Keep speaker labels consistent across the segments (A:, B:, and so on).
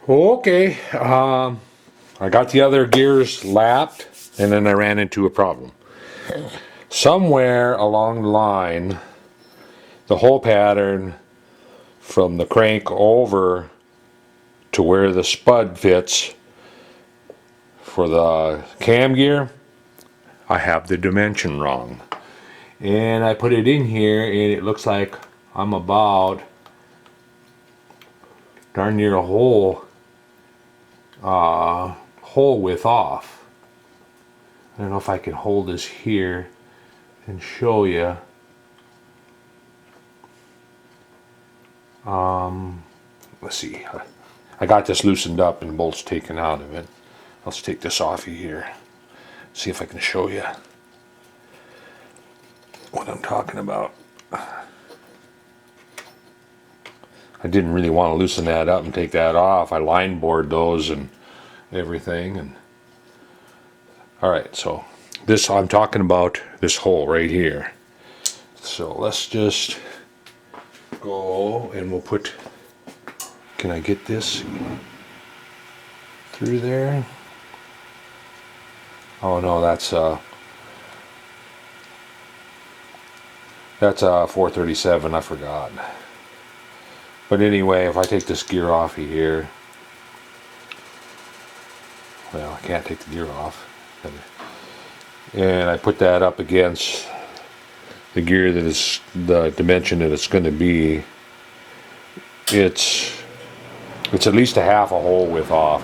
A: Okay, I got the other gears lapped, and then I ran into a problem. Somewhere along the line, the hole pattern from the crank over to where the spud fits for the cam gear, I have the dimension wrong. And I put it in here, and it looks like I'm about darn near a hole width off. I don't know if I can hold this here and show you. Let's see. I got this loosened up and bolts taken out of it. Let's take this off of here. See if I can show you what I'm talking about. I didn't really want to loosen that up and take that off. I line bored those and everything. And all right, so this I'm talking about this hole right here. So let's just go and we'll put. Can I get this through there? Oh no, that's a 437. I forgot. But anyway, if I take this gear off of here, well, I can't take the gear off, and I put that up against the gear that is the dimension that it's going to be. It's at least a half a hole width off.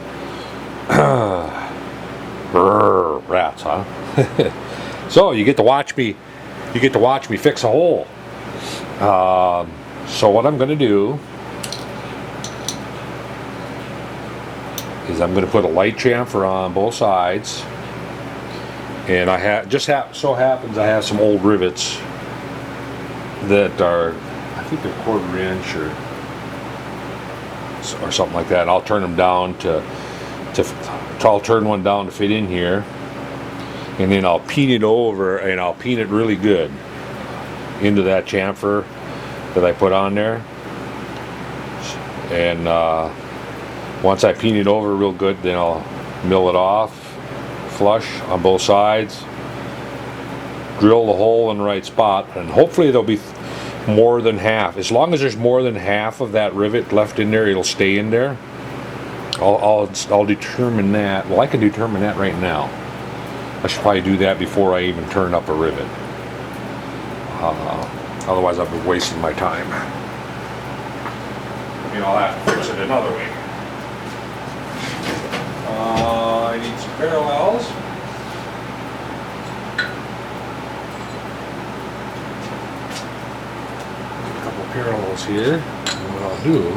A: Rats, huh? So you get to watch me. You get to watch me fix a hole. So what I'm going to do is I'm going to put a light chamfer on both sides, and I so happens I have some old rivets that are, I think they're 1/4 inch or something like that. I'll turn them down I'll turn one down to fit in here, and then I'll peen it over, and I'll peen it really good into that chamfer that I put on there. And once I peen it over real good, then I'll mill it off flush on both sides, drill the hole in the right spot, and hopefully there'll be more than half. As long as there's more than half of that rivet left in there, it'll stay in there. I'll determine that. Well, I can determine that right now. I should probably do that before I even turn up a rivet. Otherwise I'll be wasting my time. I'll have to fix it another way. I need some parallels. A couple parallels here. And what I'll do,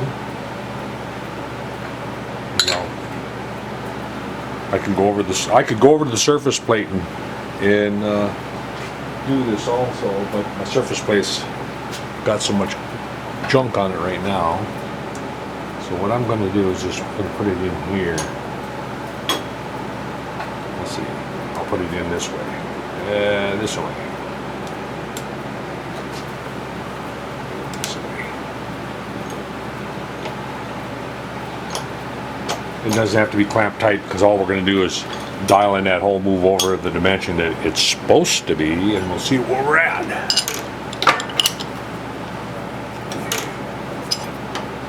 A: I can go over this. I could go over to the surface plate and do this also, but my surface plate's got so much junk on it right now. So what I'm going to do is just put it in here. Let's see. I'll put it in this way. This way. This way. It doesn't have to be clamped tight, because all we're going to do is dial in that hole, move over the dimension that it's supposed to be, and we'll see where we're at.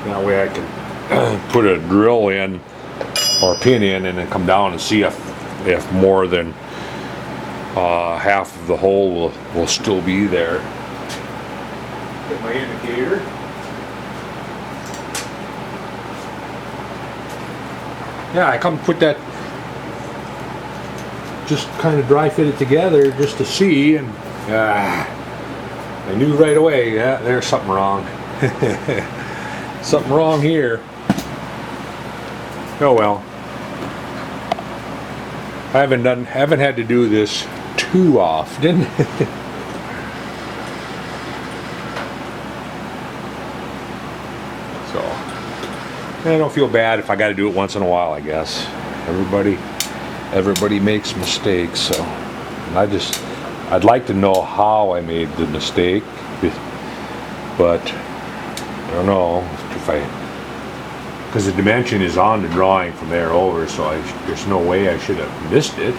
A: That way I can put a drill in or a pin in, and then come down and see if more than half of the hole will still be there. Get my indicator. Yeah, I come put that, just kind of dry fit it together just to see, and I knew right away, yeah, there's something wrong. Something wrong here. Oh well. I haven't had to do this too often. So I don't feel bad if I got to do it once in a while, I guess. Everybody makes mistakes, so, and I'd like to know how I made the mistake, but I don't know if because the dimension is on the drawing from there over, so there's no way I should have missed it.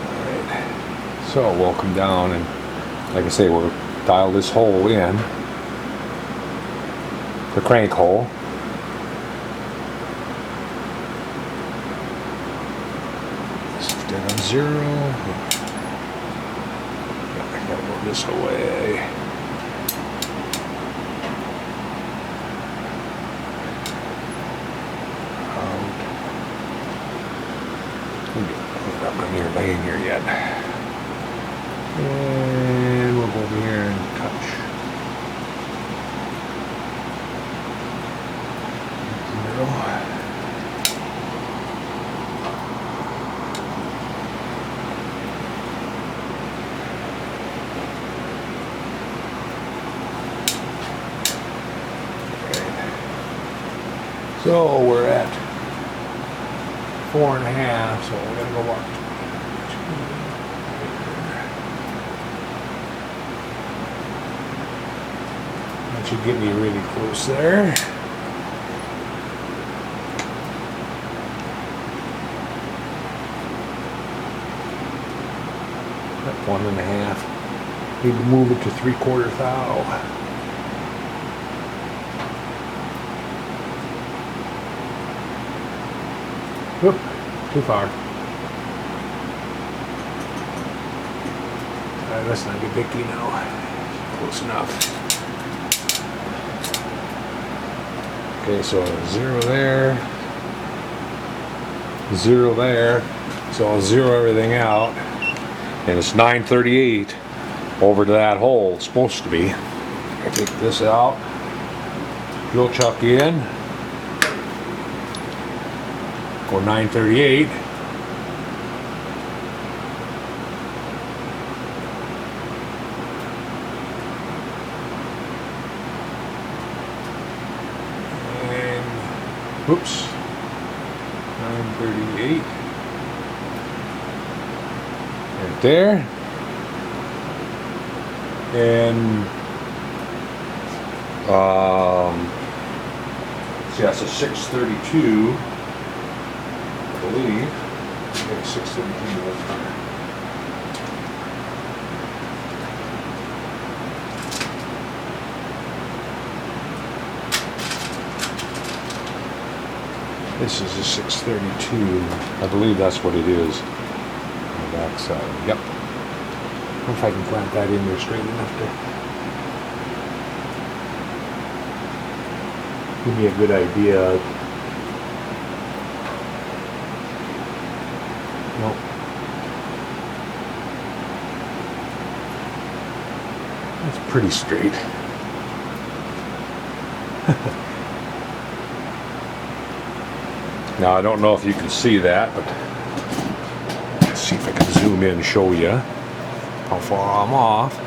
A: Alright, so we'll come down and, like I say, we'll dial this hole in, the crank hole. Dead on 0. I gotta go this way. I'm not near laying here yet. And we'll go over here and touch. 0. So we're at 4.5, so we're gonna go up. That should get me really close there. At 1.5. Need to move it to 3/4 thou. Whoop, too far. Let's not get Vicky now. Close enough. Okay, so 0 there. 0 there. So I'll 0 everything out. And it's 938 over to that hole. It's supposed to be. I take this out. Drill chuck in. Go 938. And whoops. 938. Right there. And see, that's a 632. I believe. Yeah, 617 was there. This is a 632. I believe that's what it is. On the back side. Yep. I wonder if I can clamp that in there straight enough to give me a good idea. Nope. That's pretty straight. Now I don't know if you can see that, but let's see if I can zoom in and show you how far I'm off.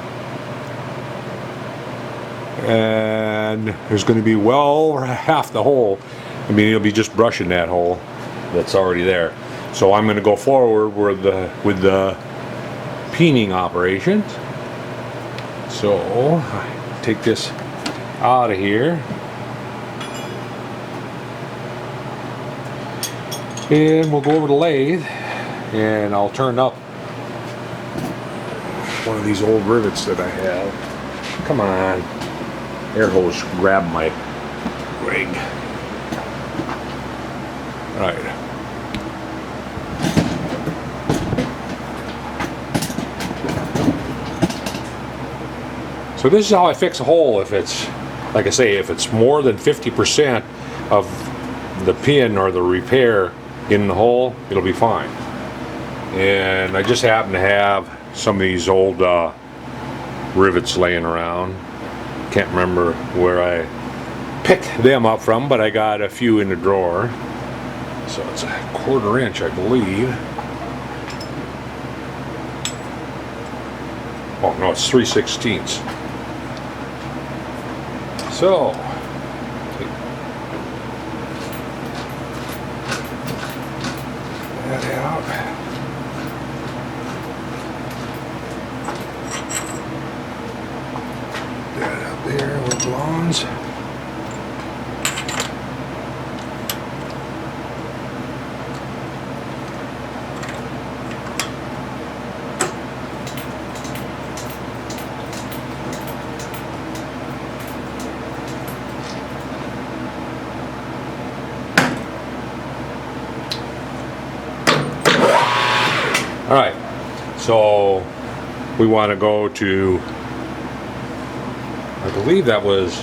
A: And there's going to be well over half the hole. I mean, it'll be just brushing that hole that's already there. So I'm going to go forward with the peening operations. So I take this out of here. And we'll go over the lathe and I'll turn up one of these old rivets that I have. Come on. Air hose grab my rig. Right. So this is how I fix a hole. If it's, like I say, if it's more than 50% of the pin or the repair in the hole, it'll be fine. And I just happen to have some of these old rivets laying around. Can't remember where I picked them up from, but I got a few in the drawer. So it's a 1/4 inch, I believe. Oh no, it's 3/16. So that out. So we want to go to, I believe that was,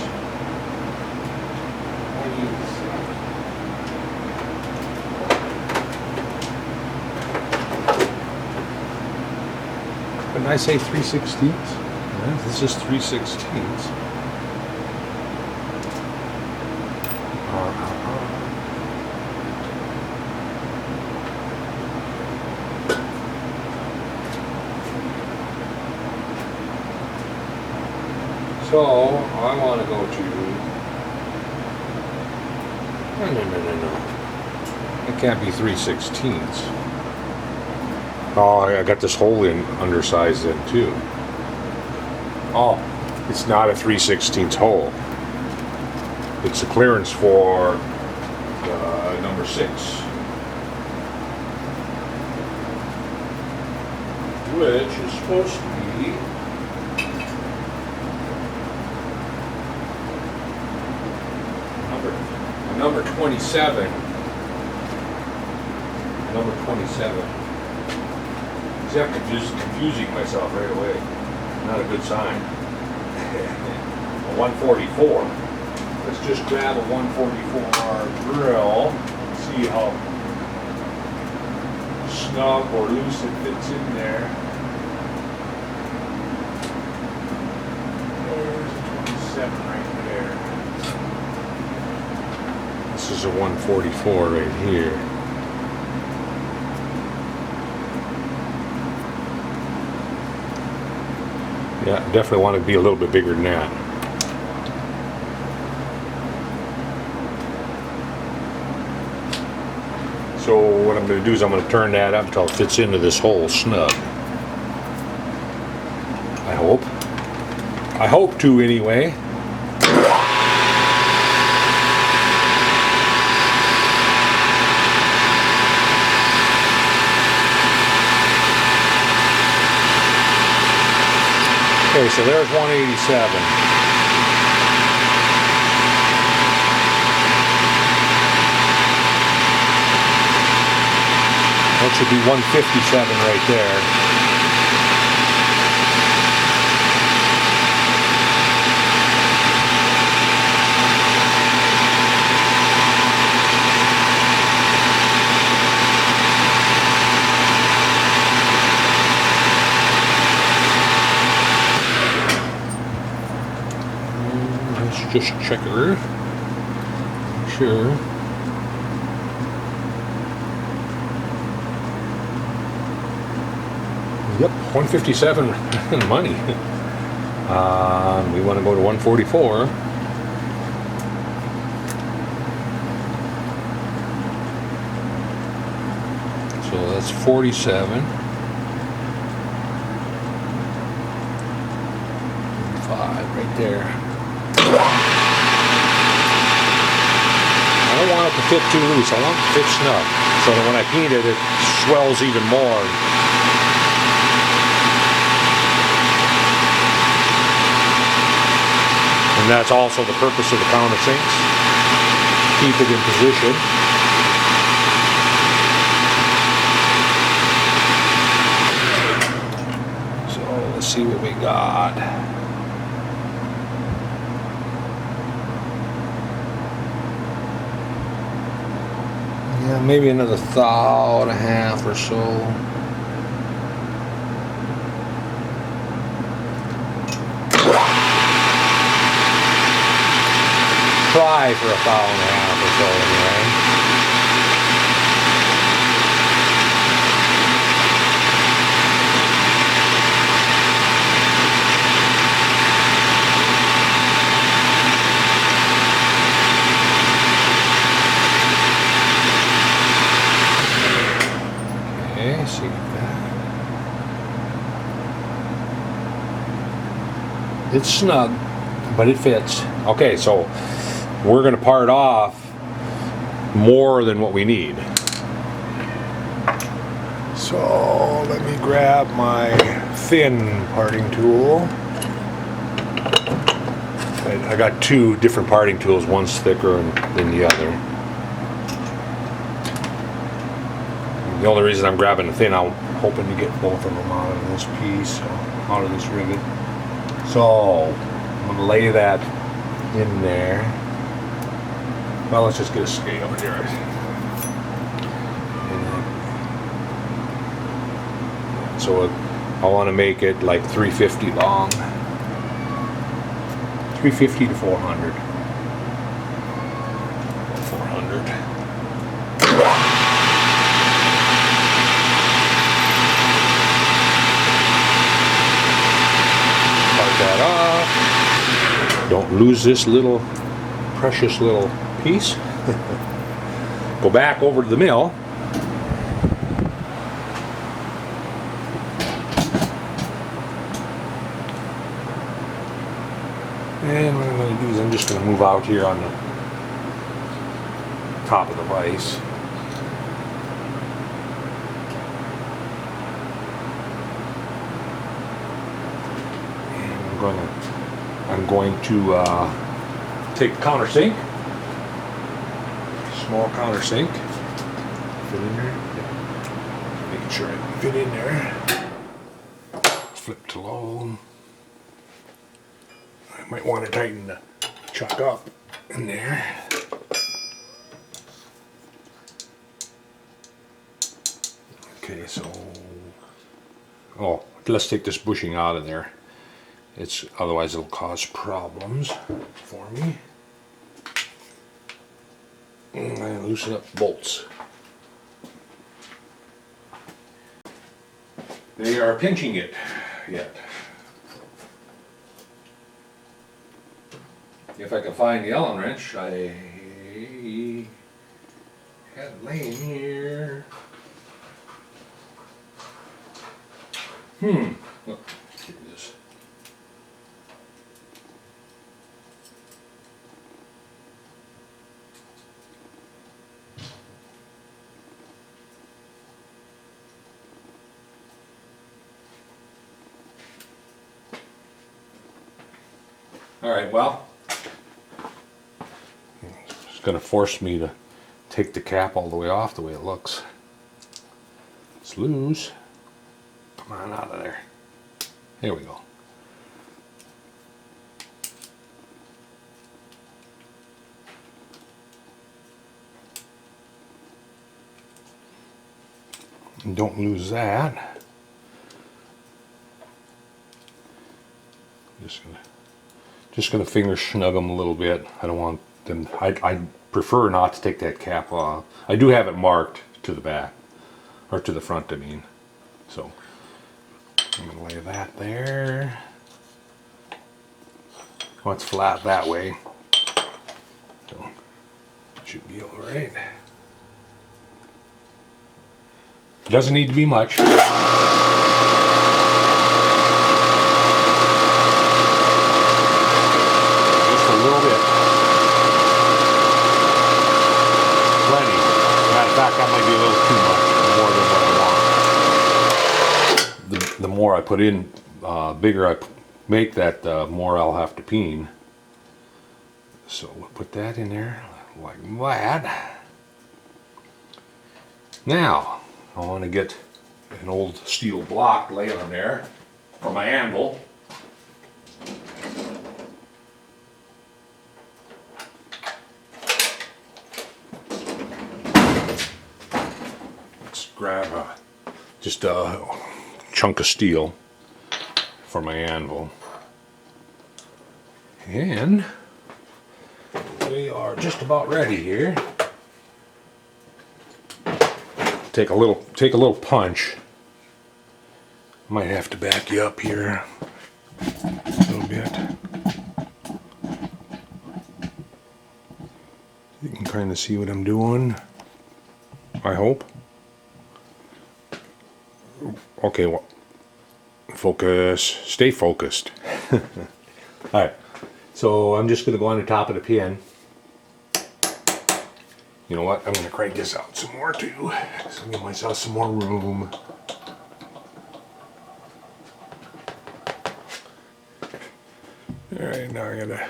A: didn't I say 3/16? Yeah, this is 3/16. So I want to go to, no. It can't be 3/16. Oh, I got this hole in undersized then too. Oh, it's not a 3/16 hole. It's a clearance for number 6. Which is supposed to be number 27. Number 27. See, I'm confusing myself right away. Not a good sign. A 144. Let's just grab a 144 drill. See how snug or loose it fits in there. There's a 27 right there. This is a 144 right here. Yeah, definitely want to be a little bit bigger than that. So what I'm going to do is I'm going to turn that up until it fits into this hole snug. I hope. I hope to anyway. Okay, so there's 187. That should be 157 right there. Just check her. Sure. Yep, 157 money. We want to go to 144. So that's 47. 5 right there. I don't want it to fit too loose. I want it to fit snug. So that when I paint it, it swells even more. And that's also the purpose of the countersinks. Keep it in position. So let's see what we got. Yeah, maybe another thou and a half or so. Try for a thou and a half or so anyway. See that. It's snug, but it fits. Okay, so we're going to part off more than what we need. So let me grab my thin parting tool. I got 2 different parting tools. One's thicker than the other. The only reason I'm grabbing the thin, hoping to get both of them out of this piece, out of this rivet. So I'm going to lay that in there. Well, let's just get a scale here. So I want to make it like 350 long. 350 to 400. 400. Part that off. Don't lose this little precious little piece. Go back over to the mill. And what I'm going to do is I'm just going to move out here on the top of the vise. And I'm going to take the countersink, small countersink, fit in there. Yeah. Making sure I can fit in there. Flip to low. I might want to tighten the chuck up in there. Okay, so let's take this bushing out of there. Otherwise it'll cause problems for me. And I loosen up bolts. They are pinching it yet. If I can find the Allen wrench, I had it laying here. Look, here it is. All right, well, it's going to force me to take the cap all the way off the way it looks. It's loose. Come on out of there. Here we go. And don't lose that. Just gonna finger snug them a little bit. I don't want them. I prefer not to take that cap off. I do have it marked to the back, or to the front, I mean. So I'm gonna lay that there. Well, it's flat that way, so should be all right. Doesn't need to be much. Little bit. Plenty. Matter of fact, that might be a little too much, more than what I want. The more I put in, bigger I make that, the more I'll have to peen. So we'll put that in there like that. Now, I want to get an old steel block laying on there for my anvil. Grab just a chunk of steel for my anvil, and we are just about ready here. Take a little punch. Might have to back you up here a little bit. You can kind of see what I'm doing, I hope. Okay, well, focus, stay focused. Alright, so I'm just going to go on the top of the pin. You know what, I'm going to crank this out some more too, so give myself some more room. Alright, now I gotta...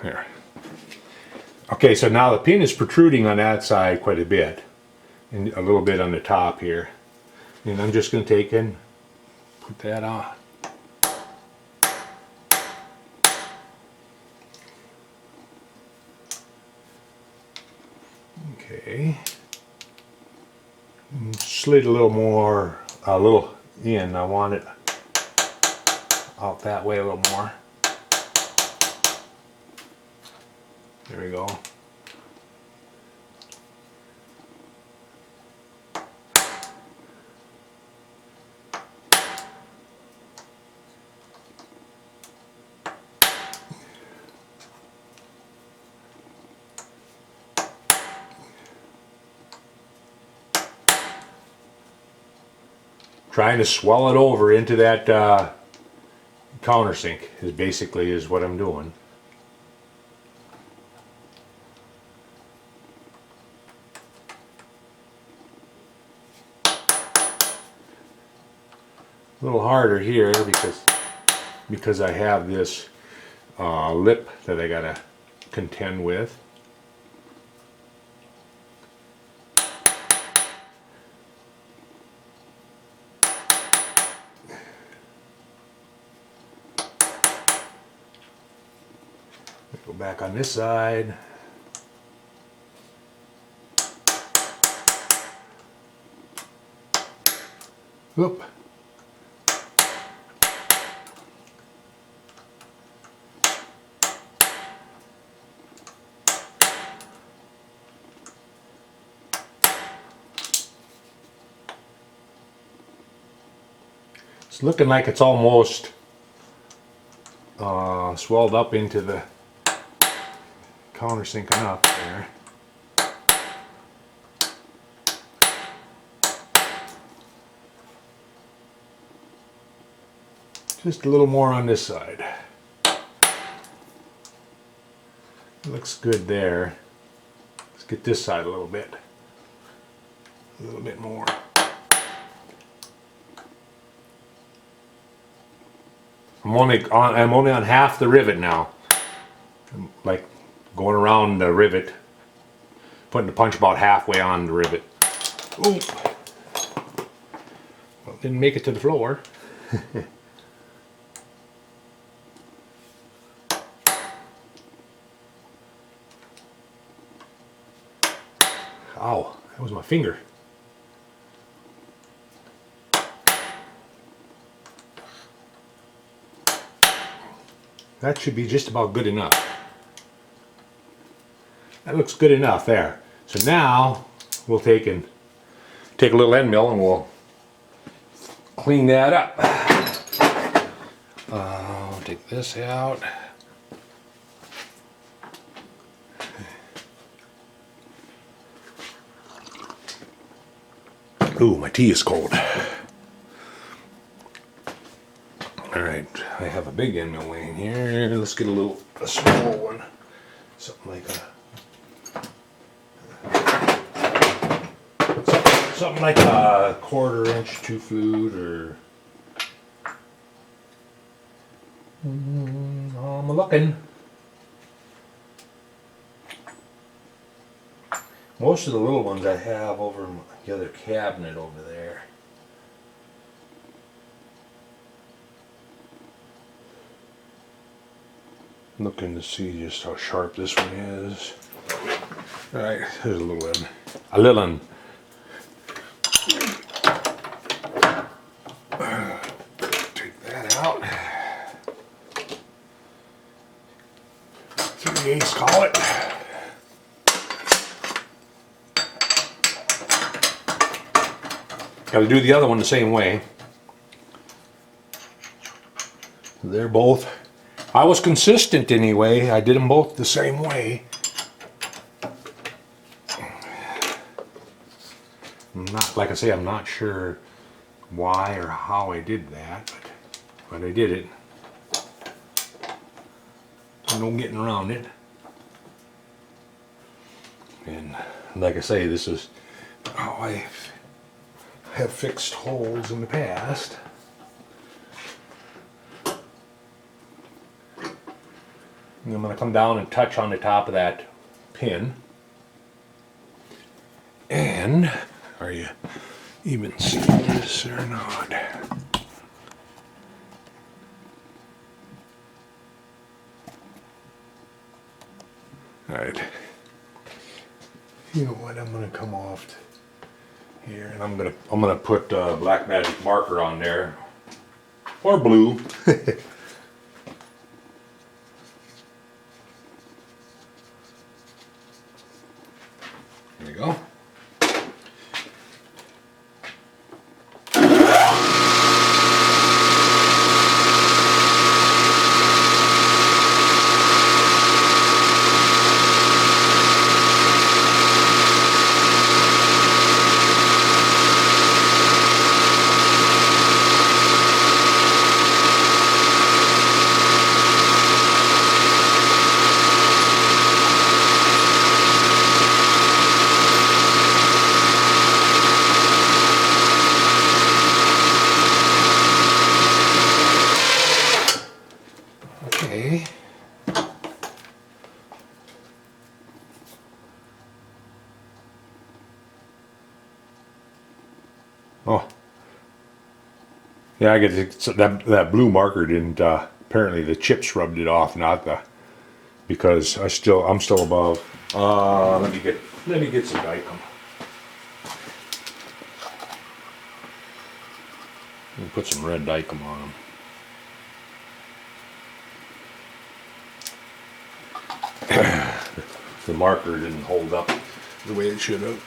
A: Here. Okay. Okay, so now the pin is protruding on that side quite a bit, and a little bit on the top here. And I'm just going to take and put that on. Okay. Slid a little more, a little in. I want it out that way a little more. There we go. Trying to swell it over into that countersink is basically what I'm doing. A little harder here because I have this lip that I gotta contend with. Go back on this side. Whoop. It's looking like it's almost swelled up into the countersink enough there. Just a little more on this side. Looks good there. Let's get this side a little bit more. I'm only on half the rivet now. I'm like going around the rivet, putting the punch about halfway on the rivet. Ooh. Well, didn't make it to the floor. Ow, that was my finger. That should be just about good enough. That looks good enough there. So now we'll take a little end mill and we'll clean that up. I'll take this out. Ooh, my tea is cold. Alright, I have a big end mill laying here. Let's get a small one. Something like a 1/4 inch 2 flute or I'm looking. Most of the little ones I have over in the other cabinet over there. Looking to see just how sharp this one is. Alright, there's a little one. A little one. Take that out. 3/8 call it. Got to do the other one the same way. They're both. I was consistent anyway. I did them both the same way. Like I say, I'm not sure why or how I did that, but I did it. No getting around it. And like I say, this is how I have fixed holes in the past. And I'm going to come down and touch on the top of that pin. And are you even seeing this or not? All right. You know what? I'm gonna come off here, and I'm gonna put black magic marker on there, or blue. There you go. Okay. Oh. Yeah, I get that blue marker didn't. Apparently, the chips rubbed it off, not the because I'm still above. Let me get some Dicom. Let me put some red Dicom on them. The marker didn't hold up the way it should have.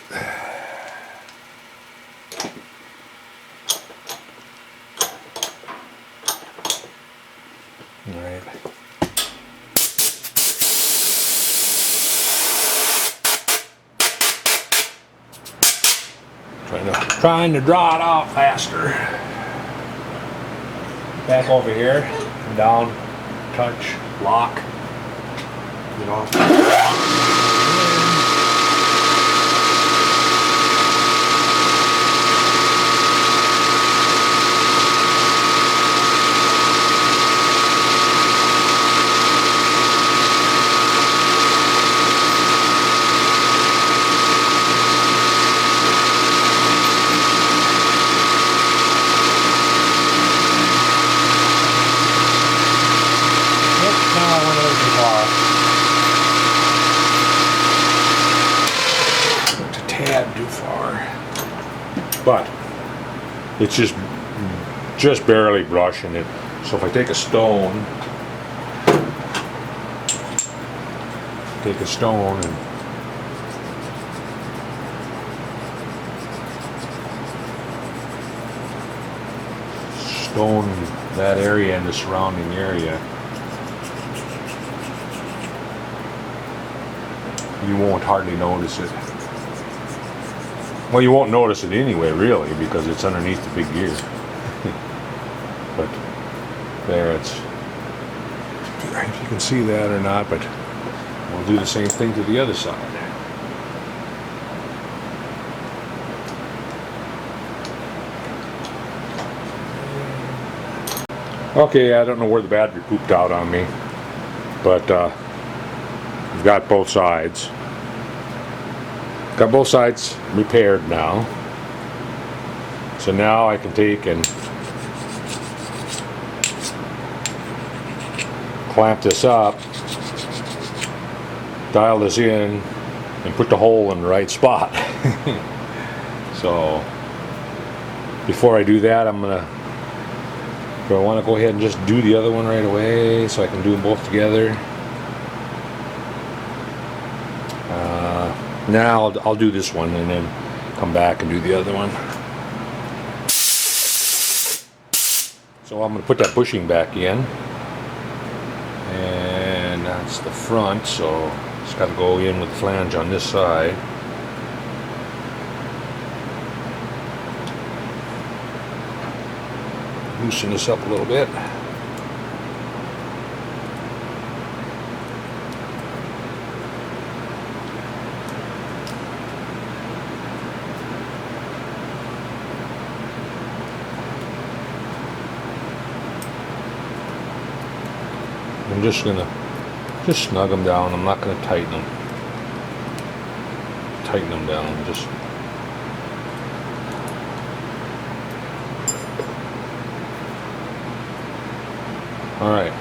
A: All right. Trying to draw it out faster. Back over here, down, touch, lock. Get off. Too far, but it's just barely brushing it. So if I take a stone and stone that area and the surrounding area, you won't hardly notice it. Well, you won't notice it anyway, really, because it's underneath the big gear. But there, it's. If you can see that or not, but we'll do the same thing to the other side. Okay, I don't know where the battery pooped out on me, but we've got both sides. Got both sides repaired now. So now I can take and clamp this up, dial this in, and put the hole in the right spot. So before I do that, do I want to go ahead and just do the other one right away so I can do them both together? Now I'll do this one and then come back and do the other one. So I'm going to put that bushing back in, and that's the front, so it's got to go in with the flange on this side. Loosen this up a little bit. I'm just gonna snug them down. I'm not gonna tighten them. tighten them down. Just all right.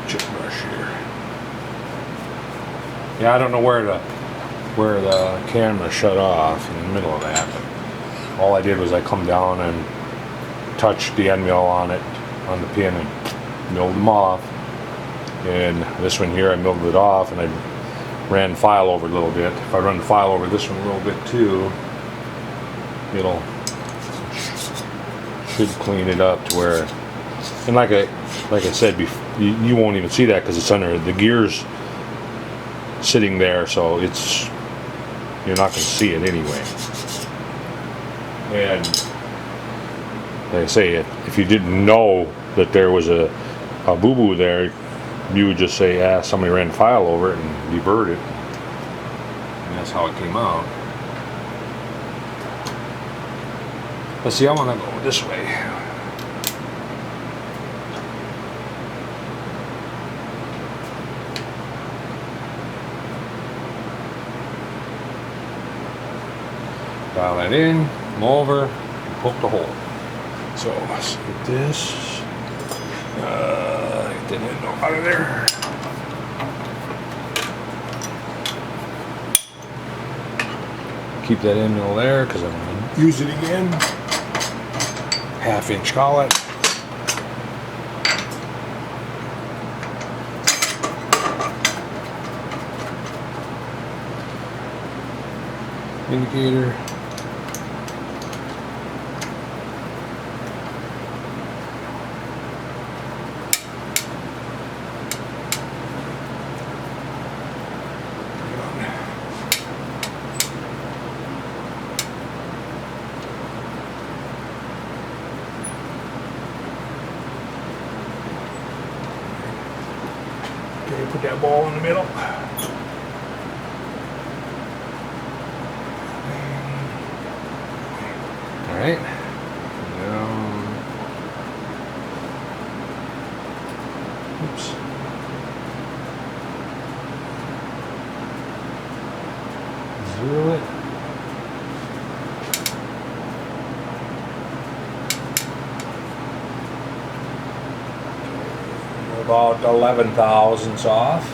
A: Chip brush here. Yeah, I don't know where the camera shut off in the middle of that. But all I did was I come down and touched the end mill on it, on the pin, and milled them off. And this one here, I milled it off, and I ran the file over a little bit. If I run the file over this one a little bit too, it'll should clean it up to where. And like I said before, you won't even see that because it's under the gears sitting there, so you're not going to see it anyway. And like I say, if you didn't know that there was a boo-boo there, you would just say, "Ah, somebody ran the file over it and deburred it," and that's how it came out. Let's see. I want to go this way. Dial that in, come over, and poke the hole. So let's get this. Get that end out of there. Keep that end mill there because I'm going to use it again. 1/2 inch collet. Indicator. Okay, put that ball in the middle. Alright. Oops. Zero it. About 11 thousandths off.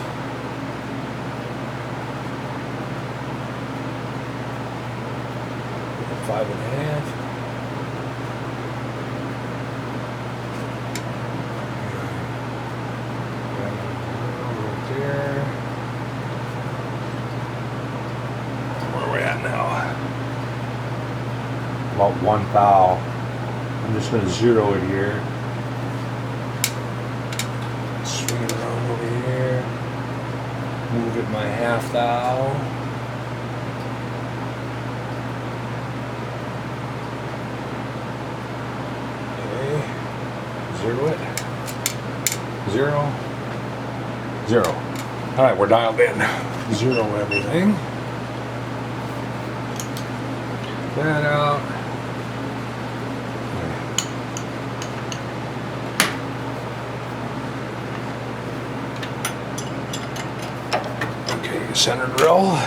A: Five and a half. Right there. Where are we at now? About 1 thou. I'm just going to zero it here. Swing it around over here. Move it my 1/2 thou. Zero it. 0, 0. All right, we're dialed in. Zero everything. That out. Okay, center drill.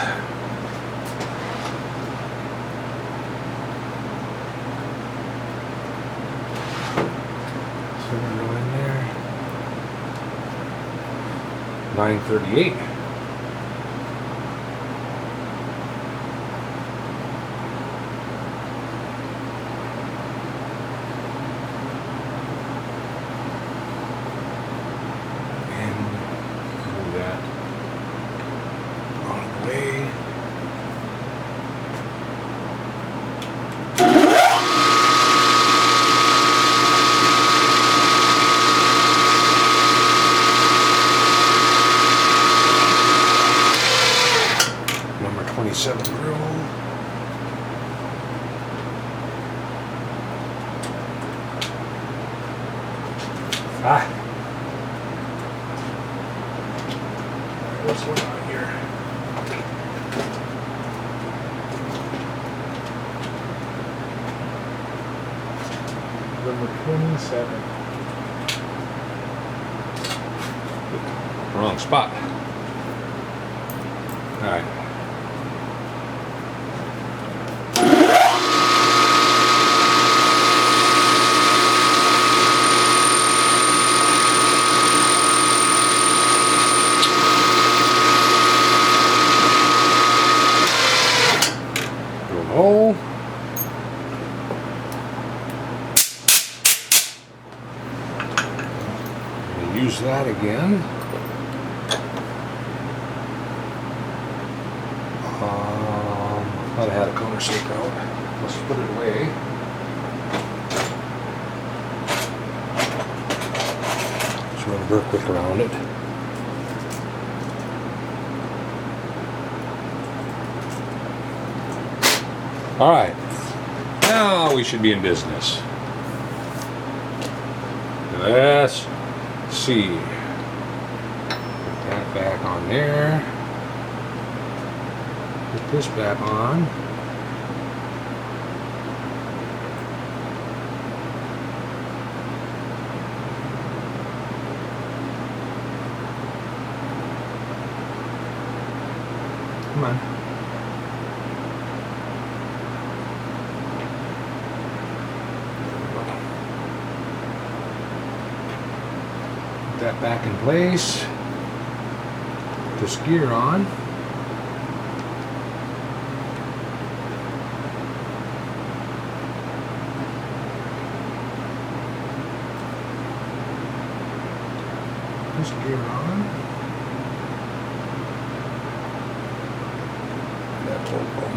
A: Go in there. 938. And move that out of the way. Number 27 drill. Ah. What's going on here? Number 27. Wrong spot. Alright. Oh. Use that again. Thought I had a corner stick out. Let's put it away. Just run a burr quick around it. Alright. Now we should be in business. Let's see. Put that back on there. Put this back on. Come on. Put that back in place. Put this gear on. This gear on. That bolt on.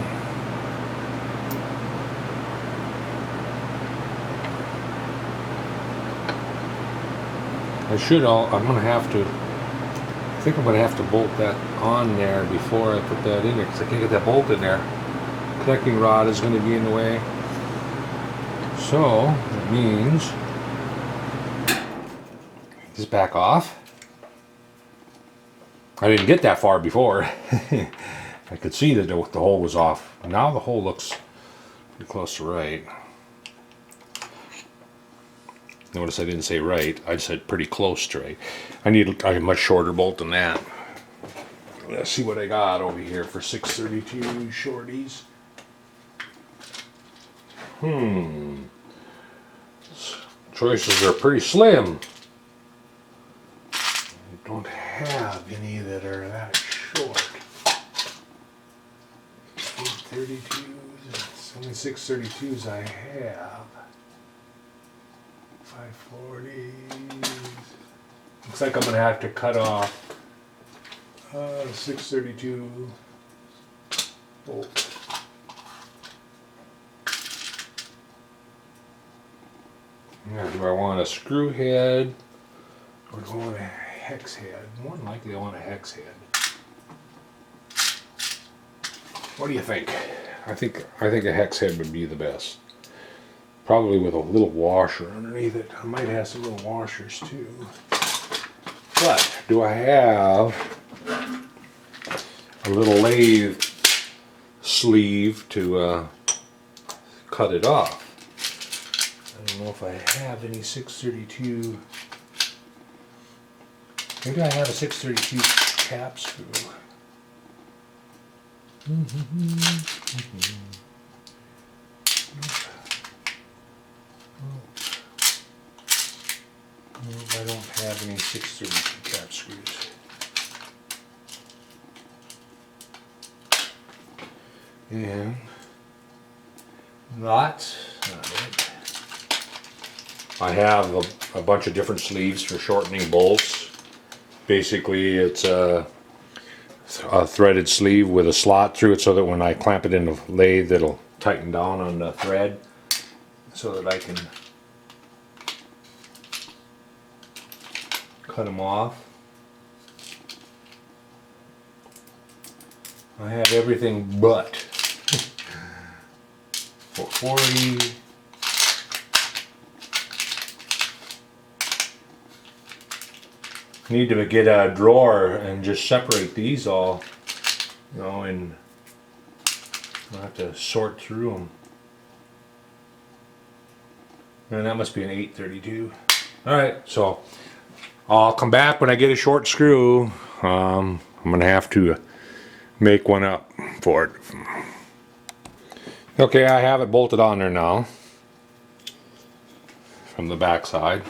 A: I'm gonna have to, I think I'm gonna have to bolt that on there before I put that in there, because I can't get that bolt in there. Connecting rod is gonna be in the way. So, that means, just back off. I didn't get that far before. I could see that the hole was off. Now the hole looks pretty close to right. Notice I didn't say right, I said pretty close to right. I need a much shorter bolt than that. Let's see what I got over here for 632 shorties. Choices are pretty slim. I don't have any that are that short. 832s, it's only 632s I have. 540s. Looks like I'm gonna have to cut off 632 bolt. Now, do I want a screw head or do I want a hex head? More than likely I want a hex head. What do you think? I think a hex head would be the best. Probably with a little washer underneath it. I might have some little washers too. But do I have a little lathe sleeve to cut it off? I don't know if I have any 632. Maybe I have a 632 cap screw. I don't have any 632 cap screws. And that's not it. I have a bunch of different sleeves for shortening bolts. Basically, it's a threaded sleeve with a slot through it so that when I clamp it in the lathe, it'll tighten down on the thread so that I can cut them off. I have everything but 440. Need to get a drawer and just separate these all, you know, and I'll have to sort through them. And that must be an 832. Alright, so I'll come back when I get a short screw. I'm going to have to make one up for it. Okay, I have it bolted on there now from the back side.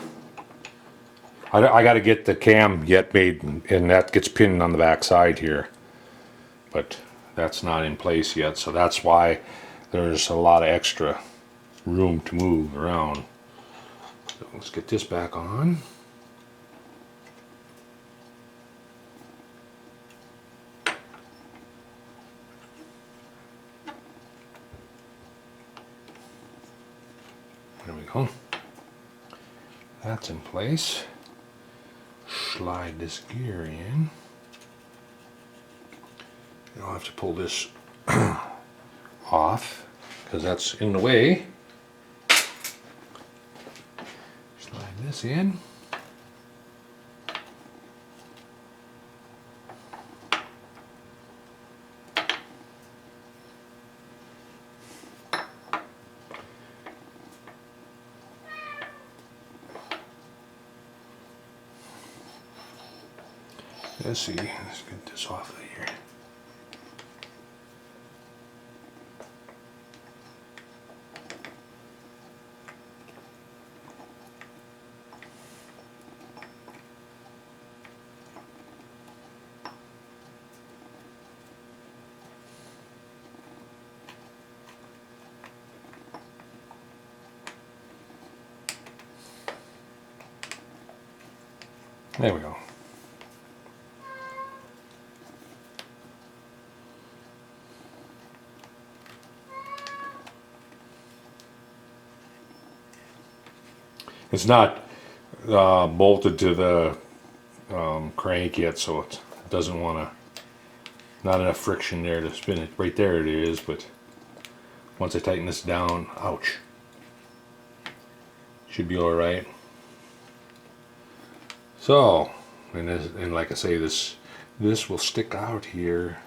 A: I got to get the cam yet made, and that gets pinned on the back side here, but that's not in place yet, so that's why there's a lot of extra room to move around. So let's get this back on. There we go. That's in place. Slide this gear in. I'll have to pull this off because that's in the way. Slide this in. Let's see, let's get this off of here. There we go. It's not bolted to the crank yet, so it doesn't want to, not enough friction there to spin it. Right there it is, but once I tighten this down, ouch, should be alright. So, and like I say, this will stick out here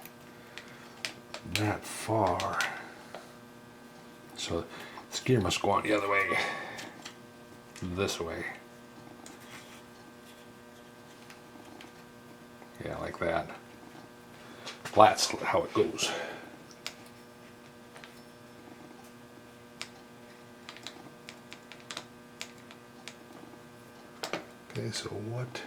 A: that far. So this gear must go on the other way. This way. Yeah, like that. That's how it goes. Okay, so what?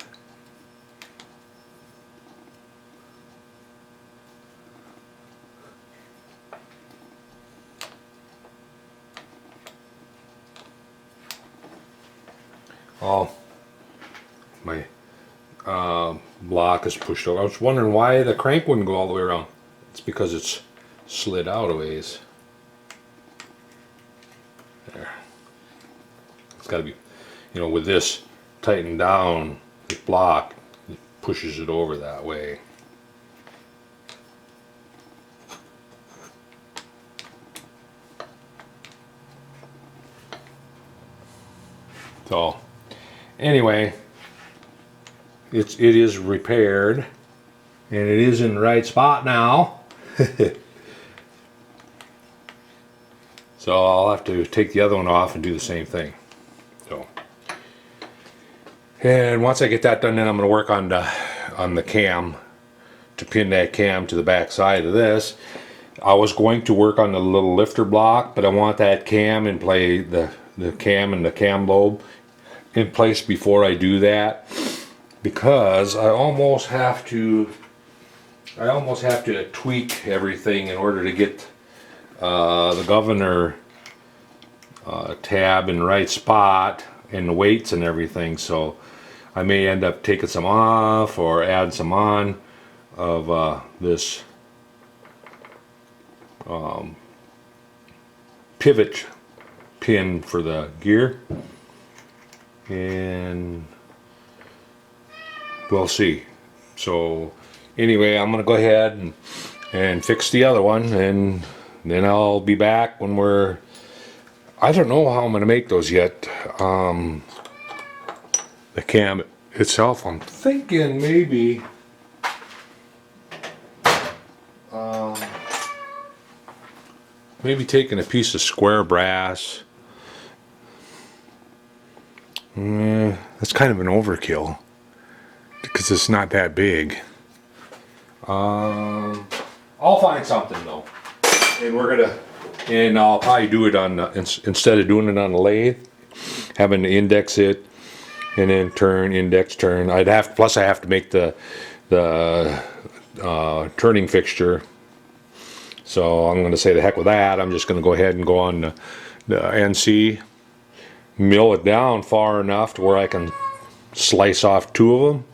A: Oh, my block is pushed over. I was wondering why the crank wouldn't go all the way around. It's because it's slid out a ways. There. It's got to be, you know, with this tightened down, the block, it pushes it over that way. So, anyway, it is repaired, and it is in the right spot now. So I'll have to take the other one off and do the same thing. So, and once I get that done, then I'm going to work on the cam, to pin that cam to the back side of this. I was going to work on the little lifter block, but I want that cam in play, the cam and the cam lobe in place before I do that, because I almost have to tweak everything in order to get the governor tab in the right spot and the weights and everything. So I may end up taking some off or add some on of this pivot pin for the gear, and we'll see. So anyway, I'm gonna go ahead and fix the other one, and then I'll be back when we're, I don't know how I'm gonna make those yet. The cam itself, I'm thinking maybe maybe taking a piece of square brass. That's kind of an overkill because it's not that big. I'll find something though, and I'll probably do it on instead of doing it on the lathe, having to index it and then turn, index, turn. Plus I have to make the turning fixture. So I'm going to say the heck with that. I'm just going to go ahead and go on the NC, mill it down far enough to where I can slice off 2 of them,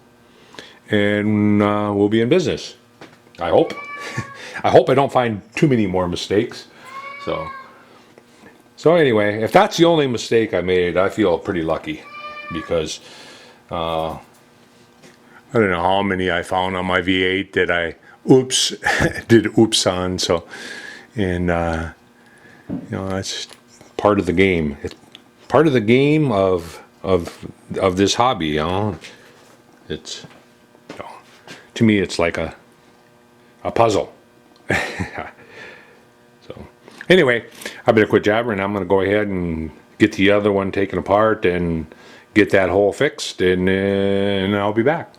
A: and we'll be in business. I hope. I hope I don't find too many more mistakes. So anyway, if that's the only mistake I made, I feel pretty lucky, because I don't know how many I found on my V8 that I did oops on. So, and that's part of the game. It's part of the game of this hobby. It's to me, it's like a puzzle. So anyway, I better quit jabbering. I'm going to go ahead and get the other one taken apart and get that hole fixed, and I'll be back.